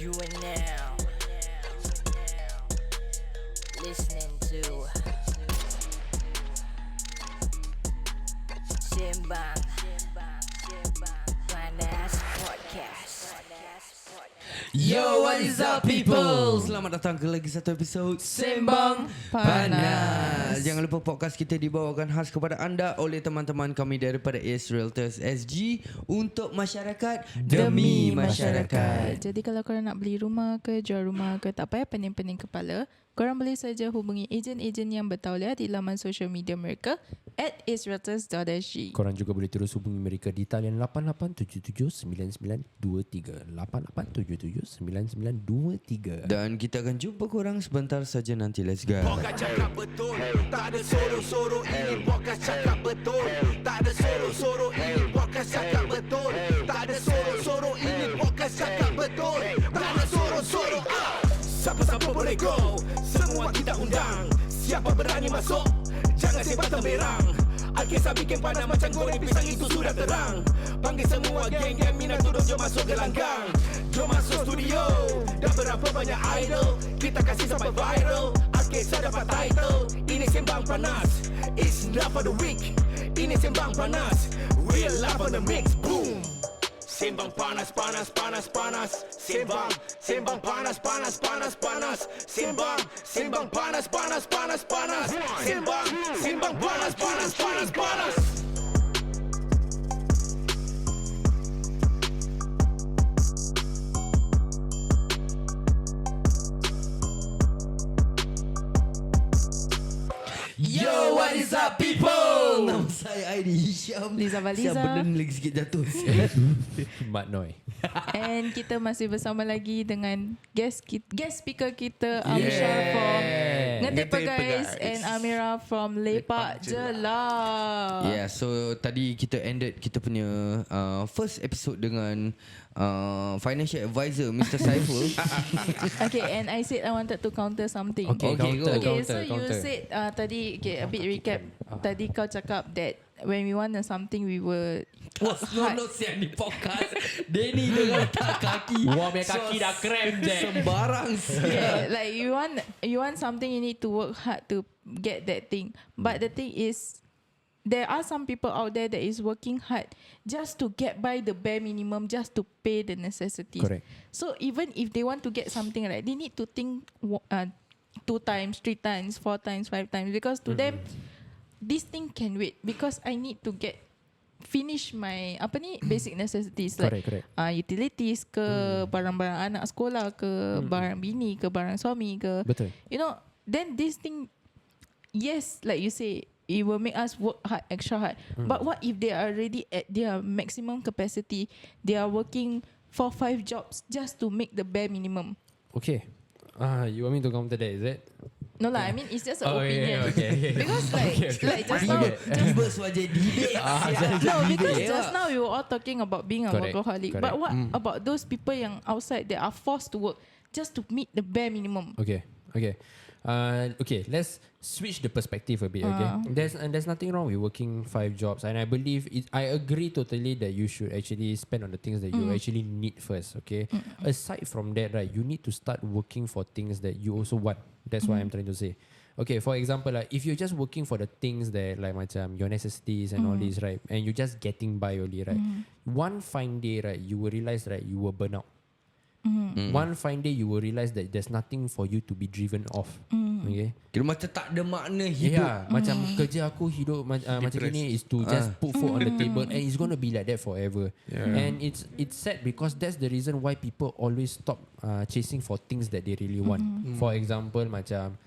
You are now listening to Sembang Panas Podcast. Yo, what is up people? Selamat datang ke lagi satu episod Sembang Panas. Jangan lupa podcast kita dibawakan khas kepada anda oleh teman-teman kami daripada AceRealtorsSg untuk masyarakat, demi masyarakat. Jadi kalau korang nak beli rumah ke, jual rumah ke, tak payah pening-pening kepala. Korang boleh saja hubungi ejen-ejen yang bertauliah di laman social media mereka @AceRealtorsSg. Korang juga boleh terus hubungi mereka di talian 88779923 88779923. Dan kita akan jumpa korang sebentar saja nanti. Let's go. Podcast cakap betul, tak ada sorok-sorok. Ini podcast cakap betul, tak ada sorok-sorok. Ini podcast cakap betul, tak ada sorok-sorok. Ini podcast cakap betul, tak ada sorok-sorok. Siapa-siapa boleh go, semua kita undang. Siapa berani masuk, jangan sebat temberang. Al-Kisah bikin panas macam goreng pisang, itu sudah terang. Panggil semua geng-geng minat turun, jom masuk gelanggang. Jom masuk studio, dah berapa banyak idol, kita kasih sampai viral. Al-Kisah dapat title, ini Sembang Panas. It's not for the weak, ini Sembang Panas. Real love on the mix, boom. Sembang panas, panas, panas, panas. Sembang panas, panas, panas, panas. Sembang panas, panas, panas, panas. Sembang panas, panas, panas, panas. Yo, what is up people? Nama saya Aidi Hisham. Liza Valiza. Siap benda ni lagi sikit jatuh. Mat Noi. And kita masih bersama lagi dengan guest speaker kita, Amshar from Ngeteh Pe Gais and Amira from Lepak Jelah. Yeah, so tadi kita ended kita punya first episode dengan financial advisor Mr. Saiful. Okay, and I said I wanted to counter something. Okay, counter, go. Okay, so you said tadi, okay, a bit recap. Tadi kau cakap that when we want something, we will work hard. No, siap ni podcast. Denny dengan letak kaki. Wah, punya kaki dah krem je. Sembarang. Yeah, like you want something, you need to work hard to get that thing. But the thing is, there are some people out there that is working hard just to get by the bare minimum, just to pay the necessities. Correct. So even if they want to get something, right, they need to think 2 times, 3 times, 4 times, 5 times, because to them this thing can wait, because I need to finish my basic necessities, like Correct. utilities ke, barang-barang anak sekolah ke, barang bini ke, barang suami ke. Betul. You know, then this thing, yes, like you say, it will make us work hard, extra hard. But what if they are already at their maximum capacity? They are working 4-5 jobs just to make the bare minimum. Okay. You want me to counter that, is it? No lah, I mean it's just an opinion. Okay. Because like just now, Tiba sebagai debate. no, because just now we were all talking about being a Correct, workaholic. correct. But what about those people yang outside that are forced to work just to meet the bare minimum? Okay. Okay, let's switch the perspective a bit, okay? There's nothing wrong with working 5 jobs, and I believe I agree totally that you should actually spend on the things that you actually need first, okay? Aside from that, right, you need to start working for things that you also want. That's what I'm trying to say. Okay, for example, like if you're just working for the things that like macam your necessities and all this, right, and you're just getting by only, right, one fine day, right, you will realize, right, you will burn out. One fine day you will realize that there's nothing for you to be driven off. Okay. Kira macam tak ada makna hidup. Yeah, macam kerja aku hidup macam gini is to just put food on the table, and it's gonna be like that forever. And it's sad because that's the reason why people always stop chasing for things that they really want. For example, macam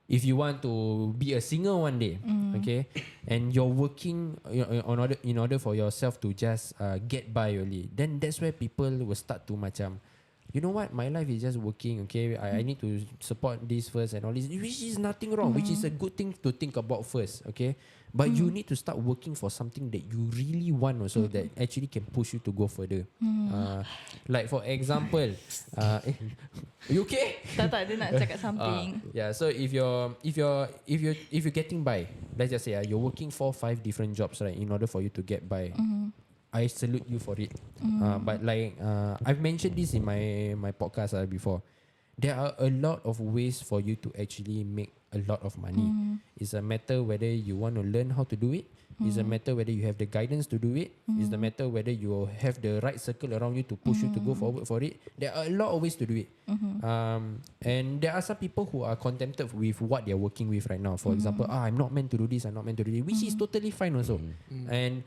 if you want to be a singer one day, okay, and you're working in order for yourself to just get by only, then that's where people will start to macam, you know what, my life is just working, okay, I need to support this first and all this, which is nothing wrong, which is a good thing to think about first, okay, but you need to start working for something that you really want also, that actually can push you to go further. Like for example, you okay? Tak, dia nak cakap something. Yeah, so if you're getting by, let's just say you're working 4-5 different jobs, right, in order for you to get by. I salute you for it. But like I've mentioned this in my podcast before. There are a lot of ways for you to actually make a lot of money. It's a matter whether you want to learn how to do it. It's a matter whether you have the guidance to do it. It's the matter whether you have the right circle around you to push you to go forward for it. There are a lot of ways to do it. And there are some people who are contented with what they're working with right now. For example, I'm not meant to do this, I'm not meant to do this, which is totally fine also. And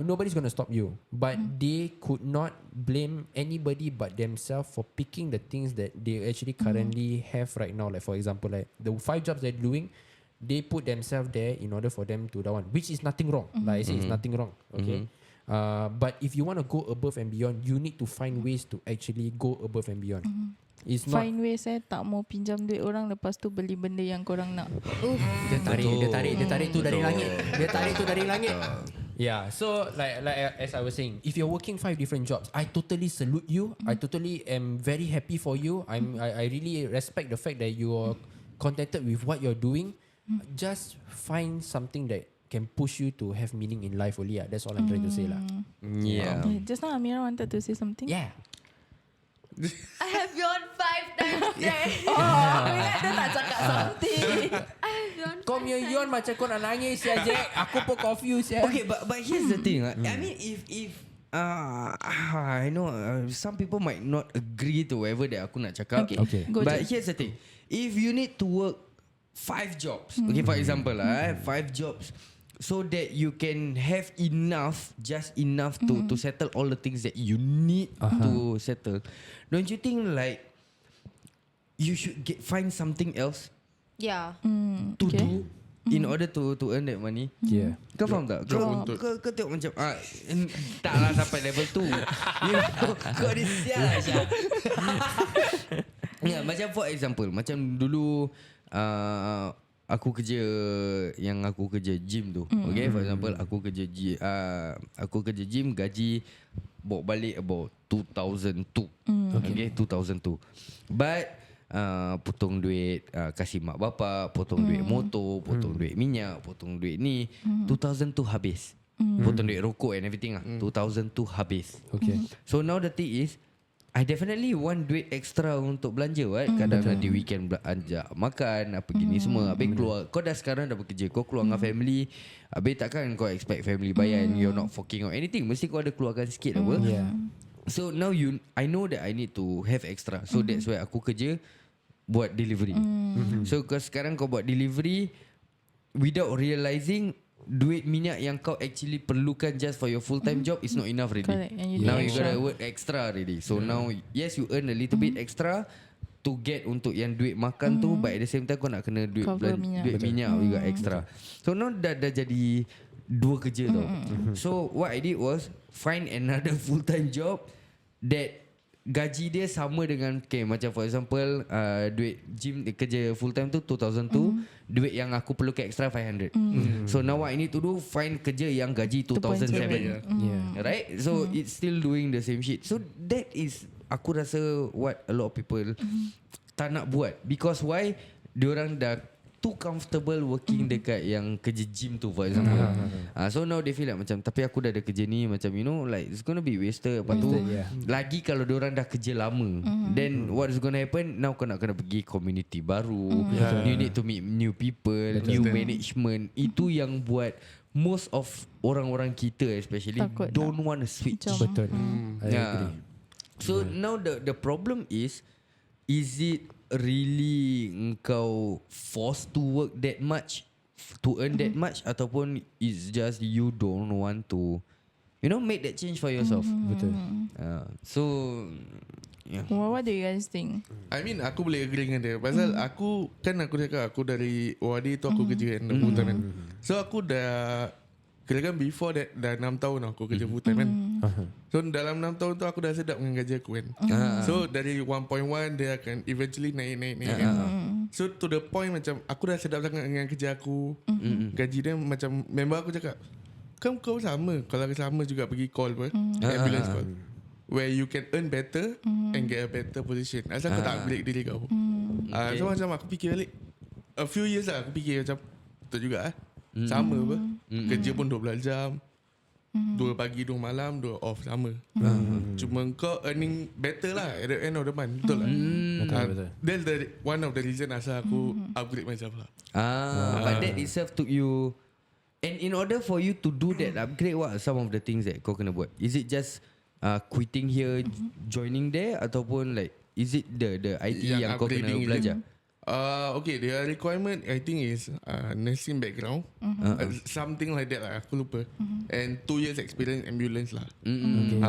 nobody's going to stop you. But they could not blame anybody but themselves for picking the things that they actually currently have right now. Like for example, like the 5 jobs they're doing, they put themselves there in order for them to that one, which is nothing wrong. Like I say, it's nothing wrong. Okay. But if you want to go above and beyond, you need to find ways to actually go above and beyond. It's not Find way saya tak mau pinjam duit orang, lepas tu beli benda yang korang nak. Dia tarik tu dari langit. Dia tarik tu dari langit. Yeah, so like as I was saying, if you're working 5 different jobs, I totally salute you. I totally am very happy for you. I really respect the fact that you are contented with what you're doing. Just find something that can push you to have meaning in life only. That's all I'm trying to say lah. Yeah. Just now Amira wanted to say something. Yeah. I have yawned 5 times today. Dia nak cakap something. I have yawned. Kau yawn macam kau nak nangis ya, Jack. Aku pun confused ya. Okay, but here's the thing. I mean, if I know some people might not agree to whatever that aku nak cakap. Okay. Go But je. here's the thing. If you need to work 5 jobs, okay, for example, 5 jobs, so that you can have just enough to settle all the things that you need to settle. Don't you think like you should find something else Yeah. to do in order to earn that money? Yeah. Kau faham tak? Kau tengok macam taklah sampai level tu. Kau ni sial lah Syah. Ya, macam for example, macam dulu aku kerja gym tu. Okay, for example aku kerja gym, gaji bawa balik about 2002. Okay, 2002. But potong duit kasih mak bapak, potong duit motor, potong duit minyak, potong duit ni, 2002 habis. Potong duit rokok and everything 2002 habis. Okay. So now the thing is, I definitely want duit extra untuk belanja, right? Kadang-kadang di weekend ajak makan apa gini semua. Habis keluar, kau dah sekarang dah bekerja, kau keluar dengan family. Habis takkan kau expect family bayar and you're not forking out anything. Mesti kau ada keluarkan sikit apa. Yeah. So now I know that I need to have extra. So that's why aku kerja buat delivery. So kau sekarang kau buat delivery without realizing duit minyak yang kau actually perlukan just for your full-time job is not enough already. Correct. And you Now do you extra. gotta work extra already. So now yes you earn a little bit extra to get untuk yang duit makan tu, but at the same time kau nak kena duit Cover minyak. duit minyak juga extra. So now dah jadi 2 kerja tau. So what I did was find another full-time job that gaji dia sama dengan macam for example duit gym kerja full time tu 2002, duit yang aku perlu ke extra 500. So now what I need to do, find kerja yang gaji 2007. Yeah. Right? So it's still doing the same shit. So that is aku rasa what a lot of people tak nak buat, because why? Diorang dah too comfortable working dekat yang kerja gym tu for example. So now they feel like macam, tapi aku dah ada kerja ni, macam you know like it's gonna be wasted. Lepas tu lagi kalau diorang dah kerja lama, then what is gonna happen? Now kau nak kena pergi community baru, you need to meet new people, new management. Itu yang buat most of orang-orang kita especially Takut don't want to switch. Betul. I agree. So now the problem is it really engkau forced to work that much to earn that much, ataupun it's just you don't want to make that change for yourself? Betul. So yeah. What do you guys think? I mean aku boleh agree dengan dia. Pasal aku cakap aku dari OAD tu aku kerja kan full time kan. So aku dah kirakan before that dah 6 tahun aku kerja full time kan. So dalam 6 tahun tu aku dah sedap dengan gaji aku kan. So dari 1.1 dia akan eventually naik kan. So to the point macam aku dah sedap sangat dengan kerja aku. Gaji dia macam member aku cakap, kau sama, kalau sama juga pergi call apa, ambulance call, where you can earn better and get a better position. Asal kau tak break diri kau. So macam aku fikir balik, a few years lah aku fikir macam betul juga sama apa. Kerja pun 12 jam, 2 pagi 2 malam 2 off sama. Cuma kau earning better lah at the end of the month. Betul lah. Betul. That's the one of the reason asal aku upgrade myself lah. But that itself took you. And in order for you to do that upgrade, what are some of the things that kau kena buat? Is it just quitting here, joining there, ataupun like is it the IT yang kau kena upgrading belajar? Okay, the requirement I think is nursing background, something like that lah. Aku lupa. And 2 years experience ambulance lah.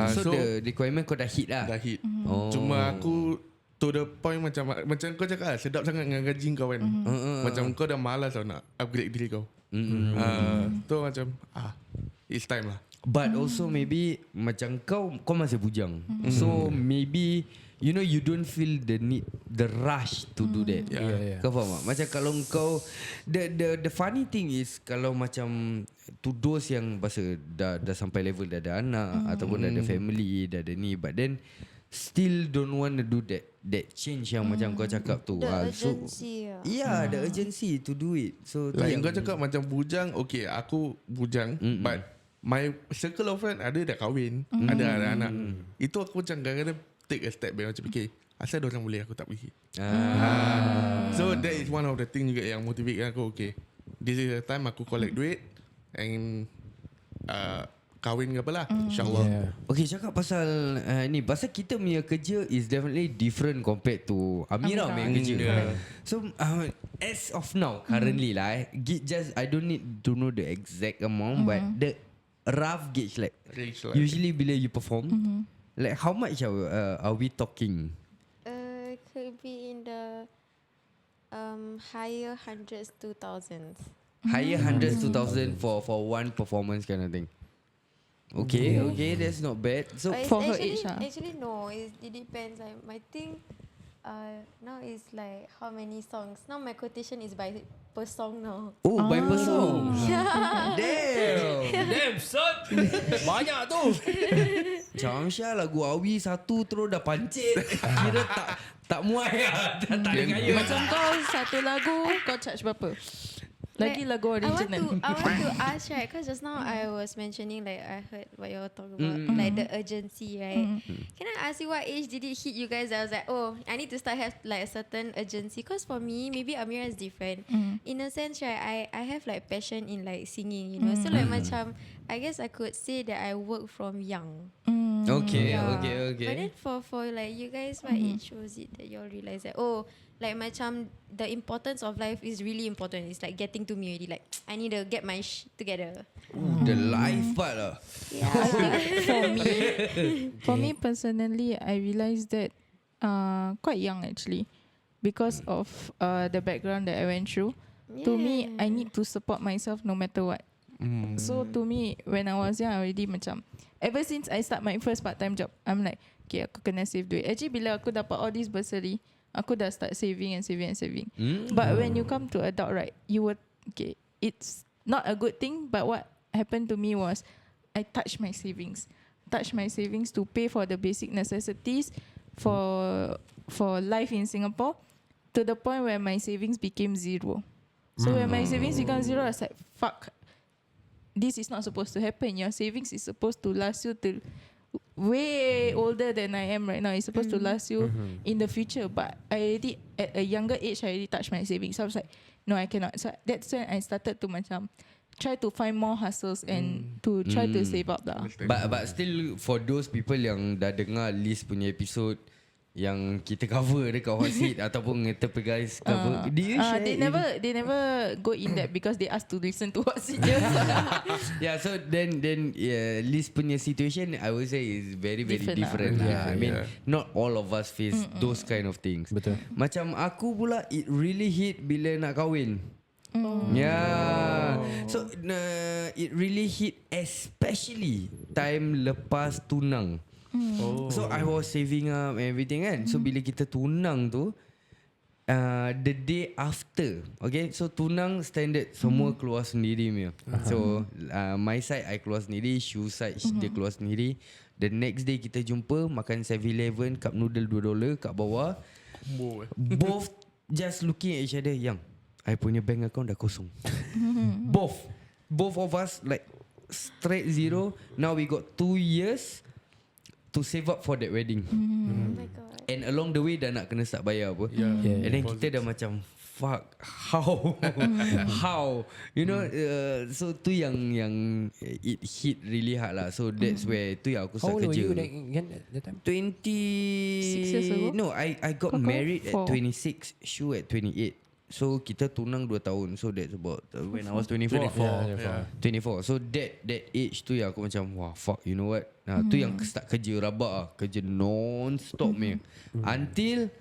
So the requirement kau dah hit lah. Dah hit. Cuma aku to the point macam kau cakap lah, sedap sangat dengan gaji kau kan. Macam kau dah malas tau nak upgrade diri kau. So macam it's time lah. But also maybe macam kau masih bujang. So maybe you don't feel the rush to do that. Yeah. Kau faham tak? Macam kalau kau the funny thing is kalau macam to those yang pasal dah sampai level dah ada anak ataupun dah ada family, dah ada ni, but then still don't want to do that change yang macam kau cakap tu. The urgency. The urgency to do it. So Like kau cakap macam bujang, okay aku bujang, but my circle of friend ada dah kahwin, ada anak. Itu aku macam kadang-kadang take a step back, macam fikir asal diorang boleh aku tak pergi. So that is one of the thing juga yang motivate aku. Okay, this is the time aku collect duit and kahwin ke apalah, insyaAllah. Okay, cakap pasal ni, pasal kita punya kerja is definitely different compared to Amira punya kerja. So as of now, currently lah, just I don't need to know the exact amount, but the rough gauge like usually bila you perform, like how much are we talking? Could be in the higher hundreds to thousands. Higher hundreds to thousand for one performance kind of thing. Okay, that's not bad. So But for her actually, age, actually no, it depends. My thing now is like how many songs. Now my quotation is by per song now. by per song. Yeah. Damn. son. Banyak tu. Macam Syah lagu Awi satu terus dah pancit. Kira tak muai lah. Tak ada gaya. Macam kau satu lagu kau charge berapa? Lagi lagu original. I want to ask, right? Because just now I was mentioning, like I heard what you all talk about, like the urgency, right? Can I ask you what age did it hit you guys? I was like, oh, I need to start have like a certain urgency. Because for me, maybe Amira is different. In a sense, right? I have like passion in like singing, So like macam, I guess I could say that I work from young. Okay. But then for like you guys, what age was it that you all realize that like macam the importance of life is really important. It's like getting to me already. Like I need to get my together. The life part lah. For me personally, I realized that quite young actually, because of the background that I went through. To me, I need to support myself no matter what. So to me, when I was young, I already macam, ever since I start my first part-time job, I'm like, okay, aku kena save duit. Actually, bila aku dapat all this bursary, aku dah start saving. But when you come to adult, right, you would, okay, it's not a good thing, but what happened to me was I touched my savings to pay for the basic necessities for life in Singapore, to the point where my savings became zero. So when my savings became zero, I was like, fuck, this is not supposed to happen. Your savings is supposed to last you till way older than I am right now. It's supposed to last you in the future. But I already, at a younger age, I already touched my savings. So I was like, no, I cannot. So that's when I started to macam try to find more hustles and to try to save up lah. But still, for those people yang dah dengar list punya episode yang kita cover dekat hot seat ataupun Ngeteh Pe Gais cover, do you share? They never go in that because they asked to listen to hot seat je. Yeah, so then list punya situation I would say is very different lah. I mean, not all of us face those kind of things. Betul. Macam aku pula, it really hit bila nak kahwin. Yeah. So it really hit especially time lepas tunang. So I was saving up and everything kan. So bila kita tunang tu, the day after, okay, so tunang standard semua keluar sendiri punya. So my side I keluar sendiri, Shu side dia keluar sendiri. The next day kita jumpa makan 7-Eleven, cup noodle $2 kat bawah. Both just looking at each other, yang I punya bank account dah kosong. Both of us like straight zero. Now we got 2 years to save up for that wedding. Oh my god. And along the way dah nak kena start bayar apa. Yeah. And then kita dah macam fuck, how how, you know, so tu yang it hit really hard lah. So that's where tu yang aku How start old were kerja. you that time? 6 years ago? No, I got Kau married at 4. 26, Shu at 28. So kita tunang 2 tahun. So that's about when I was 24. 24. So that age tu yang aku macam wah fuck, you know what? Tu yang start kerja rabak lah. Kerja non-stop punya. Until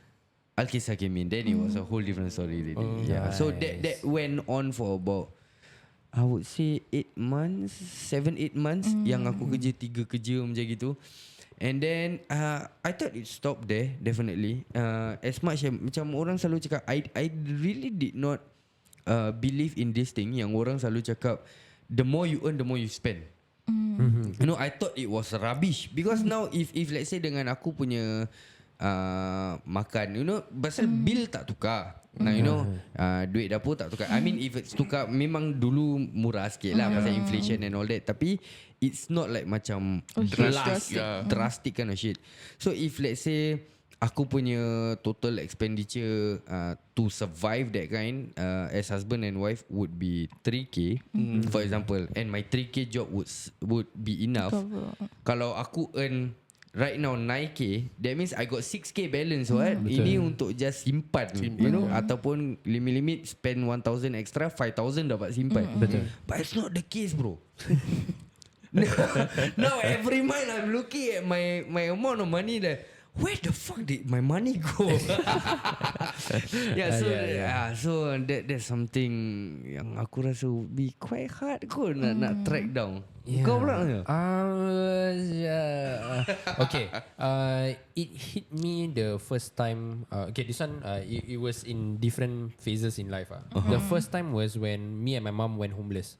Al-Kisah came in. Then it was a whole different story really. So that went on for about, I would say 8 months, 7-8 months yang aku kerja 3 kerja macam gitu. And then I thought it stopped there, definitely. As much as macam orang selalu cakap, I really did not believe in this thing yang orang selalu cakap the more you earn, the more you spend. You know, I thought it was rubbish because now if let's say dengan aku punya makan, you know, pasal bill tak tukar. Nah, you know, duit dapur tak tukar. I mean, if it's tukar, memang dulu murah sikit lah pasal inflation and all that. Tapi it's not like macam drastic kind of shit. So if let's say aku punya total expenditure to survive that kind as husband and wife would be 3K, for example, and my 3K job would be enough. Kalau aku earn right now 9K, that means I got 6K balance, right? Ini untuk just simpan, you know, ataupun limit spend 1,000 extra, 5,000 dapat simpan. Betul. But it's not the case, bro. Now every month I'm looking at my amount of money that where the fuck did my money go? So that's something yang aku rasa would be quite hard kot nak track down. Kau pula ke? Okay. It hit me the first time. Okay, this one it was in different phases in life. The first time was when me and my mom went homeless.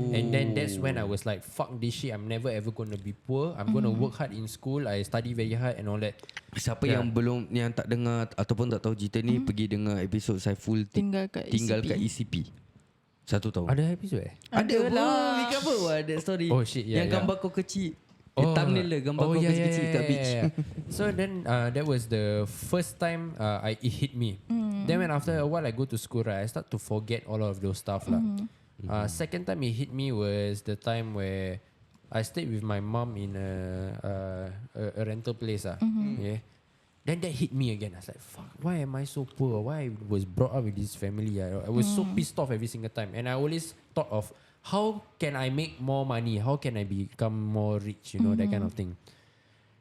And then that's when I was like, fuck this shit, I'm never ever gonna be poor. I'm gonna work hard in school. I study very hard and all that. Siapa yang belum, yang tak dengar ataupun tak tahu cerita ni, pergi dengar episod saya full Tinggal kat ECP 1 tahun. Ada episode Ada bro, lah. we cover that story. Oh shit, yeah, yang gambar kau kecil. Thumbnail dia gambar kau kecil kat beach. So then that was the first time it hit me. Then when after a while I go to school, right, I start to forget all of those stuff lah. Second time it hit me was the time where I stayed with my mom in a rental place. Yeah. Then that hit me again. I was like, fuck, why am I so poor? Why I was brought up with this family? I was so pissed off every single time. And I always thought of how can I make more money? How can I become more rich? You know, that kind of thing.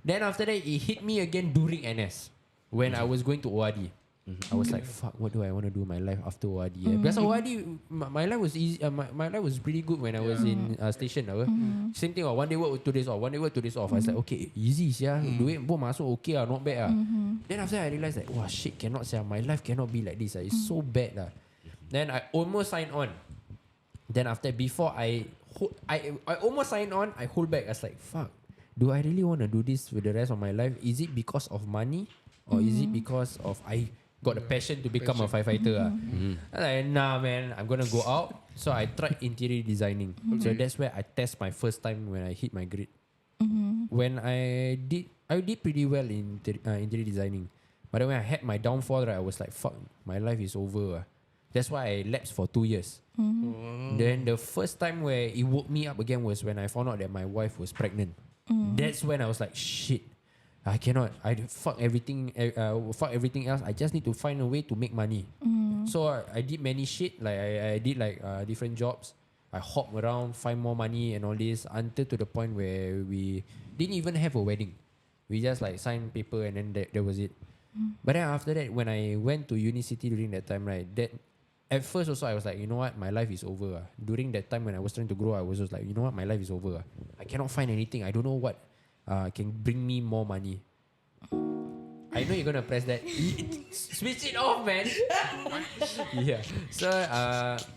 Then after that, it hit me again during NS when I was going to ORD. I was like, fuck, what do I want to do with my life after ORD? Because ORD, my life was easy. My life was pretty good when I was in station. Same thing, one day work 2 days off, one day work 2 days off. I was like, okay, easy, duit pun masuk okay lah, not bad lah. Then after that, I realized like, wow, shit, cannot say, my life cannot be like this. It's so bad lah. Then I almost signed on. Then after, before I almost signed on, I hold back. I was like, fuck, do I really want to do this for the rest of my life? Is it because of money? Or is it because of I got the passion to become a firefighter? I'm like, nah man, I'm gonna go out. So I tried interior designing. So that's where I test my first time when I hit my grade. When I did pretty well in interior designing. But then when I had my downfall, right, I was like, fuck, my life is over. That's why I lapsed for 2 years. Then the first time where it woke me up again was when I found out that my wife was pregnant. That's when I was like, shit, I cannot. Fuck everything else. I just need to find a way to make money. So I did many shit. Like I did like different jobs. I hopped around, find more money and all this until to the point where we didn't even have a wedding. We just like signed paper and then that was it. But then after that, when I went to Unicity during that time, right, that at first also I was like, you know what, my life is over. During that time when I was trying to grow, I was just like, you know what, my life is over. I cannot find anything. I don't know what can bring me more money. I know you're gonna press that. Switch it off, man. Yeah.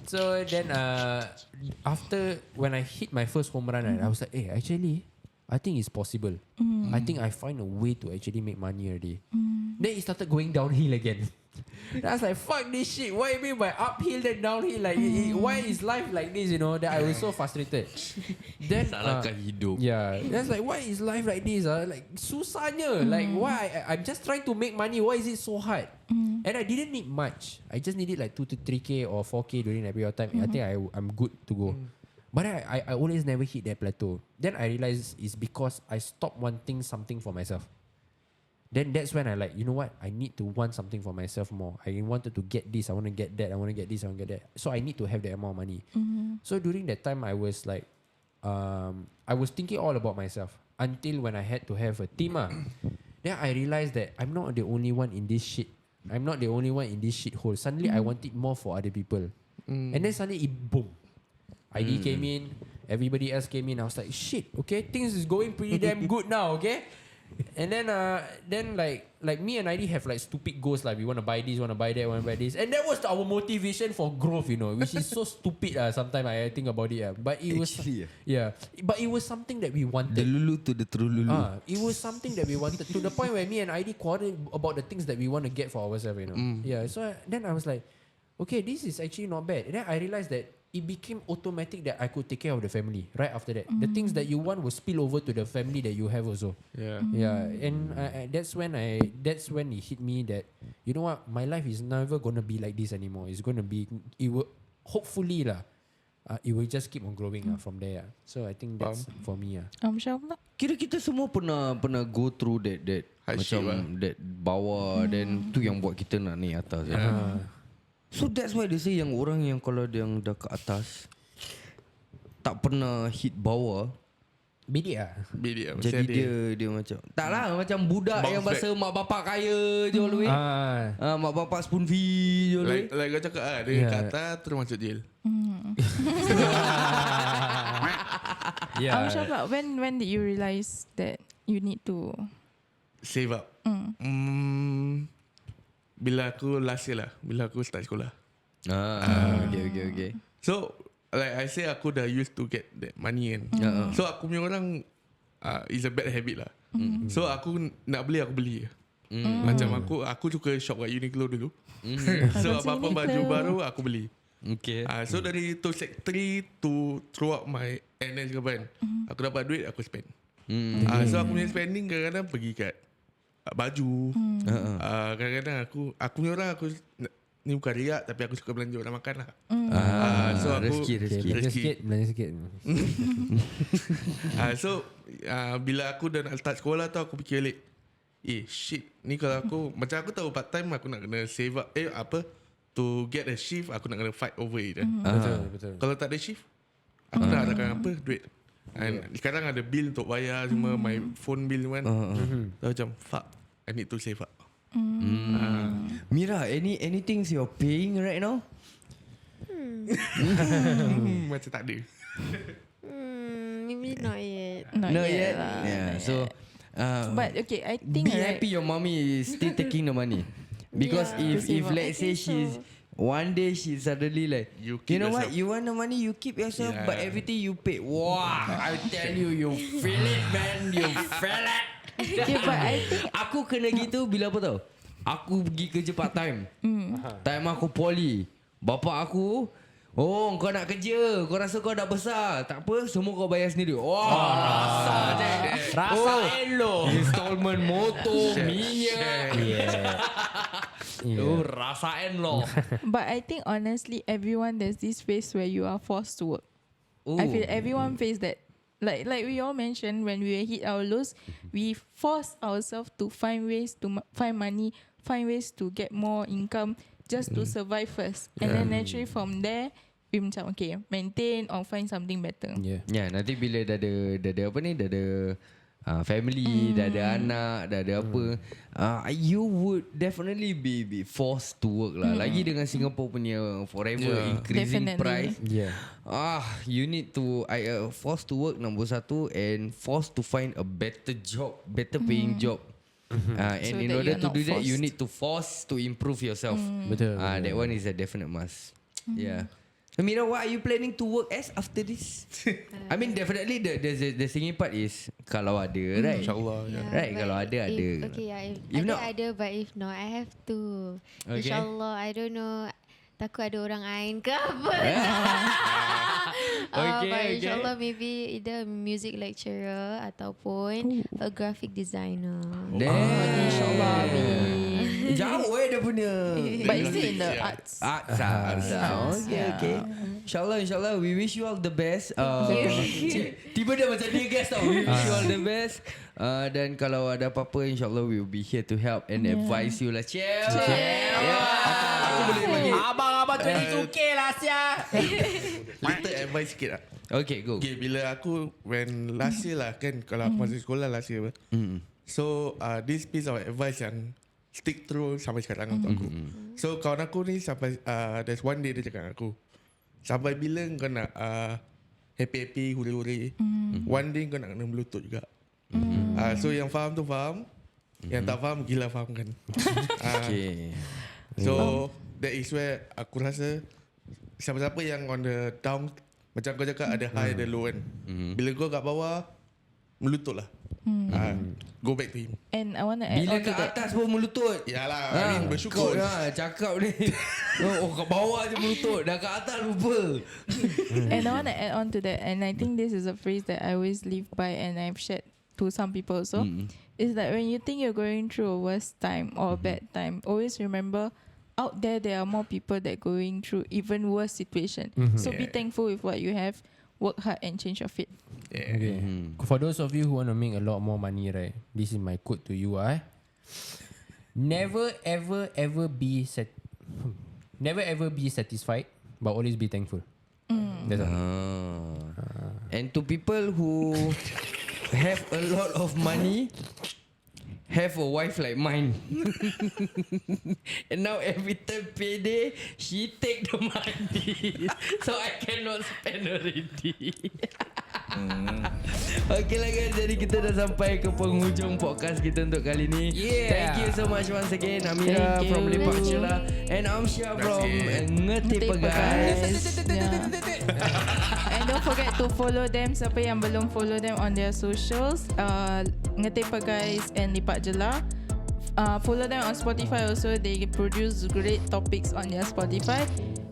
So then after when I hit my first home run, I was like, hey, actually, I think it's possible. I think I find a way to actually make money already. Then it started going downhill again. Then I was like, fuck this shit. What you mean by uphill then downhill? Like, why is life like this? You know, that I was so frustrated. Then Salahkan hidup. yeah, that's like, why is life like this? Like, susahnya. Like, why? I'm just trying to make money. Why is it so hard? And I didn't need much. I just needed like 2 to 3K or 4K during that period of time. I think I'm good to go. But I always never hit that plateau. Then I realized it's because I stopped wanting something for myself. Then that's when I like, you know what? I need to want something for myself more. I wanted to get this. I want to get that. I want to get this. I want to get that. So I need to have that amount of money. So during that time, I was like, I was thinking all about myself until when I had to have a team. Then I realized that I'm not the only one in this shit. I'm not the only one in this shithole. Suddenly, I wanted more for other people. And then suddenly, boom. ID came in. Everybody else came in. I was like, shit, okay, things is going pretty damn good now, okay? And then like me and ID have like stupid goals, like we want to buy this, want to buy that, want to buy this, and that was our motivation for growth, you know, which is so stupid. Sometimes I think about it, but it was but it was something that we wanted. The lulu to the true lulu. It was something that we wanted to the point where me and ID quarreled about the things that we want to get for ourselves, you know. Yeah, so then I was like, okay, this is actually not bad. And then I realized that it became automatic that I could take care of the family right after that. The things that you want will spill over to the family that you have also. Yeah. And that's when it hit me that, you know what, my life is never gonna be like this anymore. It's gonna be, it will hopefully it will just keep on growing from there. So I think that's for me. Syabla. Kira kita semua pernah go through that Hardship macam that bawah, then tu yang buat kita nak naik atas. So that's why they say yang orang yang kalau dia yang dah ke atas tak pernah hit bawah, Bidik jadi dia macam tak lah, macam budak Bounce yang back. bahasa mak bapak kaya je always. Mak bapak spoon fee je always. Like kau cakap dia kat atas terus masuk jail. Syabla, when did you realise that you need to Save up. Bila aku last year lah, bila aku start sekolah. Okay. So like I say, aku dah used to get that money kan. So aku punya orang is a bad habit lah. So aku nak beli, aku beli. Macam aku suka shop kat Uniqlo dulu. So apa-apa baju baru aku beli. Okay. So dari to sec 3 to throughout my NS ke kan, aku dapat duit, aku spend. So aku punya spending kadang-kadang pergi kat baju. Kadang-kadang aku punya orang, aku ni bukan riak, tapi aku suka belanja orang makan lah. So aku rezeki. Belanja sikit. So bila aku dah nak start sekolah tu, aku fikir balik, shit, ni kalau aku macam aku tahu part time aku nak kena save up to get a shift, aku nak kena fight over it. Betul. Kalau tak ada shift, aku nak adakan apa, duit. And sekarang ada bill untuk bayar semua, my phone bill kan. So macam fuck, I need to save up. Mira, anything you're paying right now? Macam tak ada. Maybe not yet. not yet lah. Yeah. So But okay, I think be happy your mommy is still taking the money. Because Yeah. if let's say she's one day she's suddenly like, You you keep know what, yourself. you want the money, you keep yourself, Yeah. but everything you pay. Wow, I tell you, you feel it, man, you feel it. okay, but I think Aku kena gitu bila apa tau? Aku pergi kerja part time. Time aku poly. Bapak aku, oh kau nak kerja, kau rasa kau dah besar, tak apa, semua kau bayar sendiri. Wah, rasa je. Rasain lo. Installment motor, minyak. Oh, rasain lo. but I think honestly everyone there's this phase where you are forced to work. I feel everyone face that. Like we all mentioned, when we hit our lows, we force ourselves to find ways to find money, find ways to get more income just to survive first. And then naturally from there, we macam okay, maintain or find something better. Ya, nanti bila dah ada apa ni, dah ada family, dah ada anak, dah ada apa, you would definitely be forced to work lah. Lagi dengan Singapore punya forever increasing Definitely. price. Yeah. You need to forced to work number satu, and forced to find a better job, better paying job. And So in that order you're to not do that, you forced. need to force to improve yourself. Betul. That one is a definite must. Yeah. Mira, what are you planning to work as after this? I mean, definitely the singing part is kalau ada, right? InsyaAllah. Right, but kalau ada. Okay, yeah. If If not- ada, but if not, I have to. Okay. InsyaAllah, I don't know. Takut ada orang lain ke apa. But insyaAllah maybe either music lecturer ataupun a graphic designer. Damn. InsyaAllah. Jauh dia punya. But is it in the arts? Arts. Okay. InsyaAllah we wish you all the best. Tiba dia macam dia guest tau. We wish you all the best. Dan kalau ada apa-apa, InsyaAllah we will be here to help and advise you lah. Aku boleh bagi Abang-abang tu ni suka lah Sia. Little advice sikit lah. Okay, go. Okay, bila aku when last year lah kan, kalau aku masih sekolah last year. So this piece of advice yang stick through sampai sekarang untuk aku. So kawan aku ni sampai there's one day dia cakap dengan aku, sampai bila kau nak happy-happy, huri-huri, one day kau nak kena melutut juga. So yang faham tu faham, yang tak faham gila faham kan. Okay. So that is where aku rasa siapa-siapa yang on the down, macam kau cakap ada high ada low kan. Bila kau kat bawah, melutut lah. Go back to him. And I want to add Bila on to kat that. atas pun melutut. Yalah, I mean bersyukur. Cakap ni. Kat bawah je melutut, dah kat atas lupa. And I want to add on to that. And I think this is a phrase that I always live by and I've shared to some people also. Is that when you think you're going through a worst time or a bad time, always remember out there are more people that going through even worse situation. So be thankful with what you have. Work hard and change your fate. Okay. For those of you who want to make a lot more money, right? This is my quote to you, Never ever be satisfied, but always be thankful. That's all. And to people who have a lot of money, have a wife like mine. And now every time payday, she take the money. So I cannot spend already. Okay lah guys, jadi kita dah sampai ke penghujung podcast kita untuk kali ni. Thank you so much once again, Amira from Lepak Jelah and Amsha from Ngeteh Pe Gais. And don't forget to follow them. Siapa yang belum follow them on their socials, Ngeteh Pe Gais and Lepak Jelah. Follow them on Spotify also. They produce great topics on their Spotify.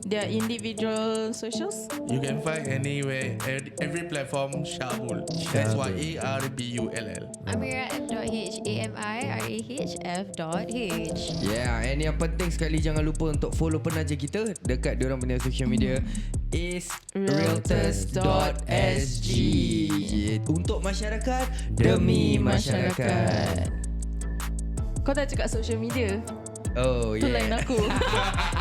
Their individual socials. You can find anywhere, every platform, Shabull. That's YARBULL. Amirah.h, AMIRAHF.h. Yeah, and yang penting sekali jangan lupa untuk follow penaja kita dekat diorang punya social media AceRealtorsSg. Untuk masyarakat, demi masyarakat. Kau dah cakap social media. Oh Tu yeah. line aku.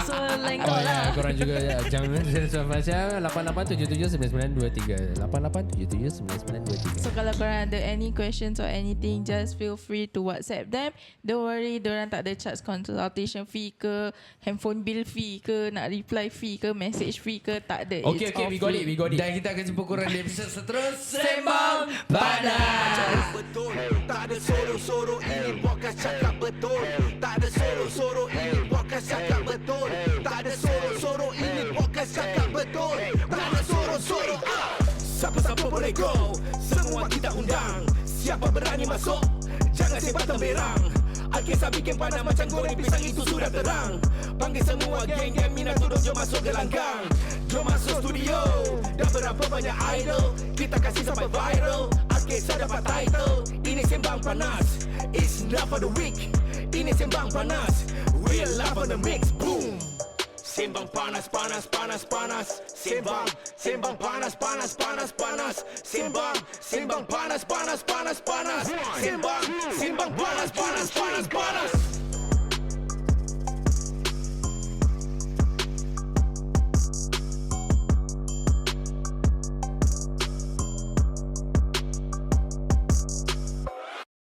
So line kau lah. Korang juga jangan Fasya 88779923 88779923. So kalau korang ada any questions or anything, just feel free to WhatsApp them. Don't worry, diorang tak ada charge consultation fee ke, handphone bill fee ke, nak reply fee ke, message fee ke, tak ada. Okay, It's all we got free. it. Dan kita akan jumpa korang di episod seterusnya Sembang Panas. Betul, tak ada soro-soro, ini podcast cakap betul. Tak ada soro-soro, ini podcast cakap betul. Tak ada soro-soro, ini podcast cakap betul. Tak ada soro-soro, siapa-siapa boleh go, semua kita undang. Siapa berani masuk, jangan sebat temberang. Al-Kisah bikin panas macam goreng pisang, itu sudah terang. Panggil semua geng-geng minat turun, jom masuk ke langgang. Jom masuk studio, dah berapa banyak idol, kita kasih sampai viral. Al-Kisah dapat title, ini Sembang Panas. It's not for the weak, ini Sembang Panas. Real love on the mix, boom. Sembang panas, panas, panas, panas. Sembang panas, panas, panas, panas. Sembang panas, panas, panas, panas. Sembang panas, panas, panas, panas.